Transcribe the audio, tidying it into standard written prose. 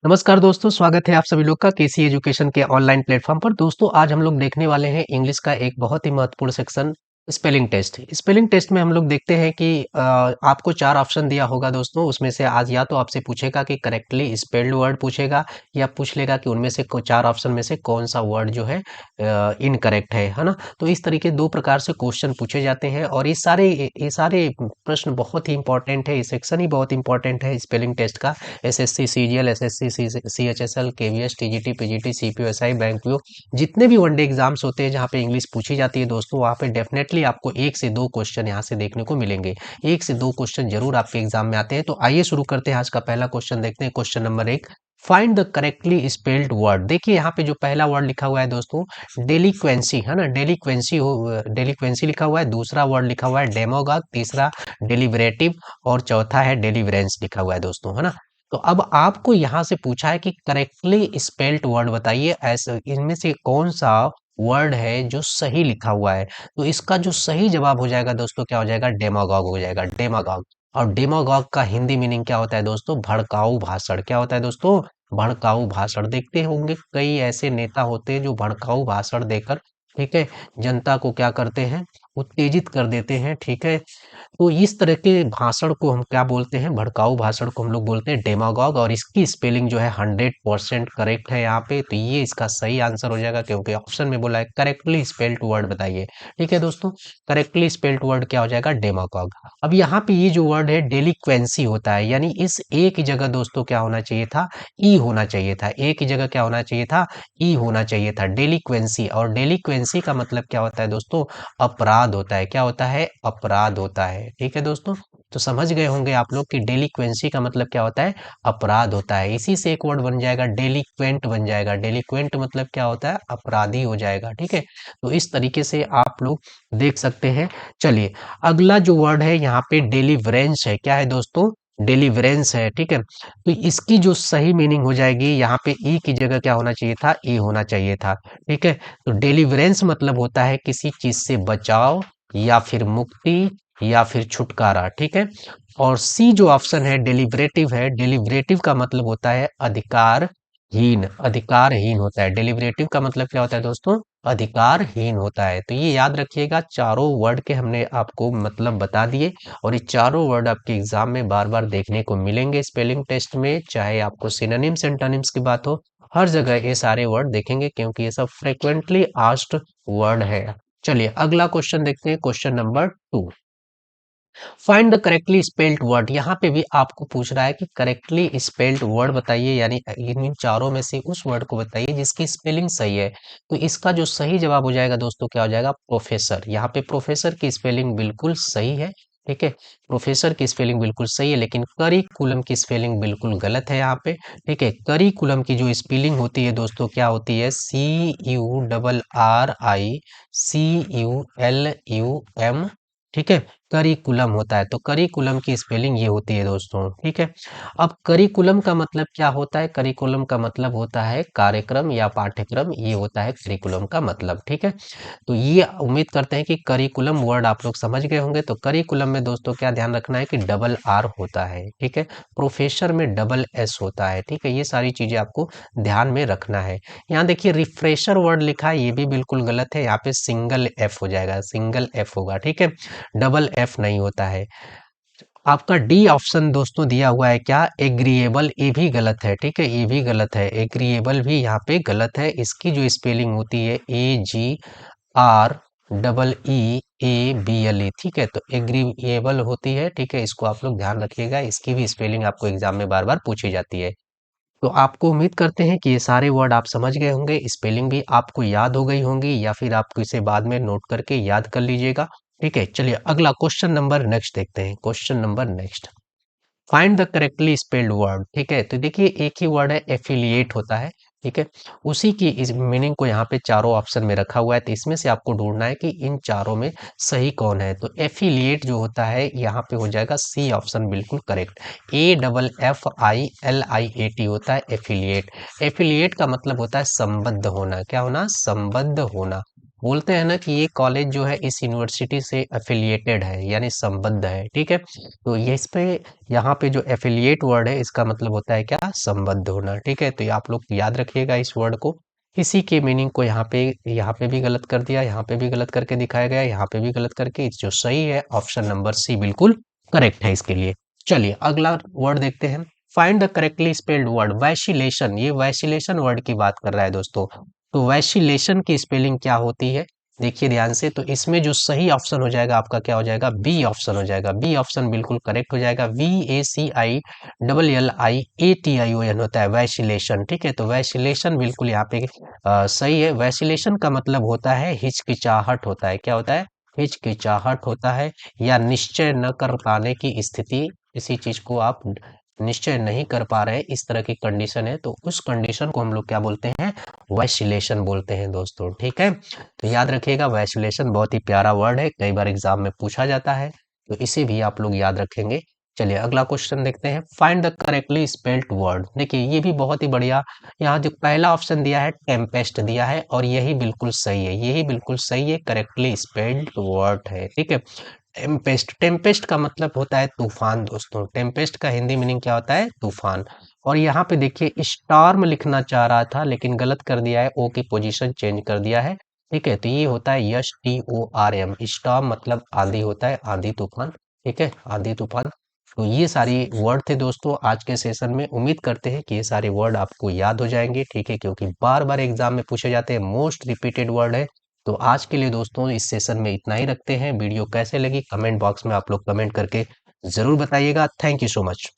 नमस्कार दोस्तों, स्वागत है आप सभी लोग का केसी एजुकेशन के ऑनलाइन प्लेटफॉर्म पर। दोस्तों आज हम लोग देखने वाले हैं इंग्लिश का एक बहुत ही महत्वपूर्ण section spelling test. Spelling test में हम लोग देखते हैं कि आपको 4 ऑप्शन दिया होगा दोस्तों, उसमें से आज या तो आपसे पूछेगा कि करेक्टली स्पेल्ड वर्ड पूछेगा या पूछ लेगा कि उनमें से 4 ऑप्शन में से कौन सा वर्ड जो है इनकरेक्ट है ना? तो इस तरीके 2 प्रकार से क्वेश्चन पूछे जाते हैं और ये सारे प्रश्न बहुत ही इंपॉर्टेंट है, ये सेक्शन ही बहुत इंपॉर्टेंट है स्पेलिंग टेस्ट का। SSC CGL, SSC CHSL, KVS, TGT, PGT, CPO SI, bank PO, जितने भी वनडे एग्जाम्स होते हैं जहाँ पे इंग्लिश पूछी जाती है दोस्तों, वहाँ पे डेफिनेटली आपको 1 से 2 क्वेश्चन यहाँ से देखने को मिलेंगे। 1 से 2 क्वेश्चन जरूर आपके एग्जाम में आते हैं। तो आइए शुरू करते हैं। आज का पहला क्वेश्चन देखते हैं। Question number 1, find the correctly spelled word. देखिए यहाँ पे जो पहला वर्ड लिखा हुआ है दोस्तों, डेलिक्वेंसी है ना, डेलिक्वेंसी लिखा हुआ है। दूसरा वर्ड लिखा हुआ है डेमोगॉग, तीसरा डेलिबरेटिव और चौथा है डेलिवरेंस लिखा हुआ है दोस्तों, है ना। तो अब आपको यहाँ से पूछा है कि करेक्टली स्पेल्ड वर्ड बताइए, ऐसे इनमें से कौन सा वर्ड है जो सही लिखा हुआ है। तो इसका जो सही जवाब हो जाएगा दोस्तों, क्या हो जाएगा? डेमागॉग हो जाएगा, डेमागॉग। और डेमागॉग का हिंदी मीनिंग क्या होता है दोस्तों? भड़काऊ भाषण। क्या होता है दोस्तों? भड़काऊ भाषण। देखते होंगे कई ऐसे नेता होते हैं जो भड़काऊ भाषण देकर, ठीक है, जनता को क्या करते हैं? उत्तेजित कर देते हैं, ठीक है। तो इस तरह के भाषण को हम क्या बोलते हैं? भड़काऊ भाषण को हम लोग बोलते हैं डेमागॉग। और इसकी स्पेलिंग जो है 100% करेक्ट है यहाँ पे। तो ये इसका सही आंसर हो जाएगा, क्योंकि ऑप्शन में बोला है करेक्टली स्पेल्ड वर्ड बताइए। ठीक है दोस्तों, करेक्टली स्पेल्ड वर्ड क्या हो जाएगा? डेमागॉग। अब यहाँ पे ये जो वर्ड है डेलिक्वेंसी होता है, यानी इस ए की जगह दोस्तों क्या होना चाहिए था? ई होना चाहिए था। ए की जगह क्या होना चाहिए था? ई होना चाहिए था, डेलिक्वेंसी। और डेलिक्वेंसी का मतलब क्या होता है दोस्तों? अपराध होता है। क्या होता है? अपराध होता है। ठीक है दोस्तों, तो समझ गए होंगे आप लोग कि डेलिक्वेंसी का मतलब क्या होता है? अपराध होता है। इसी से एक वर्ड बन जाएगा, डेलिक्वेंट बन जाएगा। डेलिक्वेंट मतलब क्या होता है? अपराधी हो जाएगा। ठीक है, तो इस तरीके से आप लोग देख सकते हैं। चलिए, अगला जो वर्ड है यहाँ पे डेलिवरेंस है। क्या है दोस्तों? डेलिवरेंस है। ठीक है, तो इसकी जो सही मीनिंग हो जाएगी, यहाँ पे ई की जगह क्या होना चाहिए था? ई होना चाहिए था। ठीक है, तो डेलिवरेंस मतलब होता है किसी चीज से बचाव या फिर मुक्ति या फिर छुटकारा। ठीक है, और सी जो ऑप्शन है डेलिबरेटिव है। डेलिबरेटिव का मतलब होता है अधिकारहीन। अधिकारहीन होता है। डेलिबरेटिव का मतलब क्या होता है दोस्तों? अधिकारहीन होता है। तो ये याद रखिएगा, चारों वर्ड के हमने आपको मतलब बता दिए और ये चारों वर्ड आपके एग्जाम में बार बार देखने को मिलेंगे स्पेलिंग टेस्ट में, चाहे आपको सिनोनिम्स एंटोनिम्स की बात हो, हर जगह ये सारे वर्ड देखेंगे, क्योंकि ये सब फ्रिक्वेंटली आस्क्ड वर्ड है। चलिए अगला क्वेश्चन देखते हैं। Question number 2, find the correctly spelled word. यहाँ पे भी आपको पूछ रहा है कि करेक्टली स्पेल्ड वर्ड बताइए, यानी इन चारों में से उस वर्ड को बताइए जिसकी स्पेलिंग सही है। तो इसका जो सही जवाब हो जाएगा दोस्तों, क्या हो जाएगा? प्रोफेसर। यहाँ पे प्रोफेसर की स्पेलिंग बिल्कुल सही है। ठीक है, प्रोफेसर की स्पेलिंग बिल्कुल सही है, लेकिन करिकुलम की स्पेलिंग बिल्कुल गलत है यहाँ पे। ठीक है, करिकुलम की जो स्पेलिंग होती है दोस्तों, क्या होती है? CURRICULUM। ठीक है, करिकुलम होता है। तो करिकुलम की स्पेलिंग ये होती है दोस्तों। ठीक है, अब करिकुलम का मतलब क्या होता है? करिकुलम का मतलब होता है कार्यक्रम या पाठ्यक्रम, ये होता है करिकुलम का मतलब। ठीक है, तो ये उम्मीद करते हैं कि करिकुलम वर्ड आप लोग समझ गए होंगे। तो करिकुलम में दोस्तों क्या ध्यान रखना है कि डबल आर होता है। ठीक है, प्रोफेसर में डबल एस होता है। ठीक है, ये सारी चीजें आपको ध्यान में रखना है। यहाँ देखिए रिफ्रेशर वर्ड लिखा है, ये भी बिल्कुल गलत है। यहाँ पे सिंगल एफ हो जाएगा, सिंगल एफ होगा। ठीक है, डबल एफ नहीं होता है। आपका डी ऑप्शन दोस्तों दिया हुआ है क्या? एग्रीएबल, ये भी गलत है। ठीक है, ये भी गलत है। एग्रीएबल भी यहाँ पे गलत है। इसकी जो स्पेलिंग होती है AGREEABLE। ठीक है, तो एग्रीएबल होती है। ठीक है, इसको आप लोग ध्यान रखिएगा, इसकी भी स्पेलिंग आपको एग्जाम में बार बार पूछी जाती है। तो आपको उम्मीद करते हैं कि ये सारे वर्ड आप समझ गए होंगे, स्पेलिंग भी आपको याद हो गई होंगी, या फिर आप इसे बाद में नोट करके याद कर लीजिएगा। ठीक है, चलिए अगला क्वेश्चन नंबर नेक्स्ट देखते हैं। Question number next, find the correctly spelled word. ठीक है, तो देखिए एक ही वर्ड है, एफिलिएट होता है। ठीक है, उसी की इस मीनिंग को यहाँ पे चारों ऑप्शन में रखा हुआ है। तो इसमें से आपको ढूंढना है कि इन चारों में सही कौन है। तो एफिलिएट जो होता है यहाँ पे हो जाएगा सी ऑप्शन बिल्कुल करेक्ट। AFFILIAT होता है एफिलिएट। एफिलिएट का मतलब होता है संबद्ध होना। क्या होना? संबद्ध होना। बोलते हैं ना कि ये कॉलेज जो है इस यूनिवर्सिटी से एफिलिएटेड है यानी संबद्ध है, ठीक है। तो ये इस पे यहाँ पे जो एफिलिएट वर्ड है इसका मतलब होता है क्या, संबद्ध होना, ठीक है। तो ये आप लोग याद रखिएगा इस वर्ड को। इसी के मीनिंग को यहाँ पे भी गलत कर दिया, यहाँ पे भी गलत करके दिखाया गया, यहाँ पे भी गलत करके, जो सही है ऑप्शन नंबर सी बिल्कुल करेक्ट है इसके लिए। चलिए अगला वर्ड देखते हैं। Find the correctly spelled word vacillation. ये वैशिलेशन वर्ड की बात कर रहा है दोस्तों। तो वैशिलेशन की स्पेलिंग क्या होती है, देखिए ध्यान से। तो इसमें जो सही ऑप्शन हो जाएगा आपका क्या हो जाएगा, बी ऑप्शन हो जाएगा। बी ऑप्शन बिल्कुल करेक्ट हो जाएगा। VACILLIATION होता है वैशिलेशन, ठीक है। तो वैशिलेशन बिल्कुल यहाँ पे सही है। वैशिलेशन का मतलब होता है हिचकिचाहट होता है, क्या होता है, हिचकिचाहट होता है, या निश्चय न कर पाने की स्थिति। किसी चीज को आप निश्चय नहीं कर पा रहे, इस तरह की कंडीशन है, तो उस कंडीशन को हम लोग क्या बोलते हैं, वैशिलेशन बोलते हैं दोस्तों, ठीक है। तो याद रखिएगा वैशिलेशन बहुत ही प्यारा वर्ड है, कई बार एग्जाम में पूछा जाता है, तो इसे भी आप लोग याद रखेंगे। चलिए अगला क्वेश्चन देखते हैं। Find the correctly spelled word. देखिए ये भी बहुत ही बढ़िया। यहाँ जो पहला ऑप्शन दिया है टेम्पेस्ट दिया है, और यही बिल्कुल सही है, यही बिल्कुल सही है, करेक्टली स्पेल्ड वर्ड है, ठीक है। टेम्पेस्ट, टेम्पेस्ट का मतलब होता है तूफान दोस्तों। टेम्पेस्ट का हिंदी मीनिंग क्या होता है, तूफान। और यहाँ पे देखिए स्टॉर्म लिखना चाह रहा था लेकिन गलत कर दिया है, ओ की पोजीशन चेंज कर दिया है, ठीक है। तो ये होता है STORM। स्टॉर्म मतलब आंधी होता है, आंधी तूफान, ठीक है, आंधी तूफान। तो ये सारी वर्ड थे दोस्तों आज के सेशन में। उम्मीद करते हैं कि ये सारे वर्ड आपको याद हो जाएंगे, ठीक है, क्योंकि बार बार एग्जाम में पूछे जाते हैं, मोस्ट रिपीटेड वर्ड है। तो आज के लिए दोस्तों इस सेशन में इतना ही रखते हैं। वीडियो कैसे लगी कमेंट बॉक्स में आप लोग कमेंट करके जरूर बताइएगा। Thank you so much.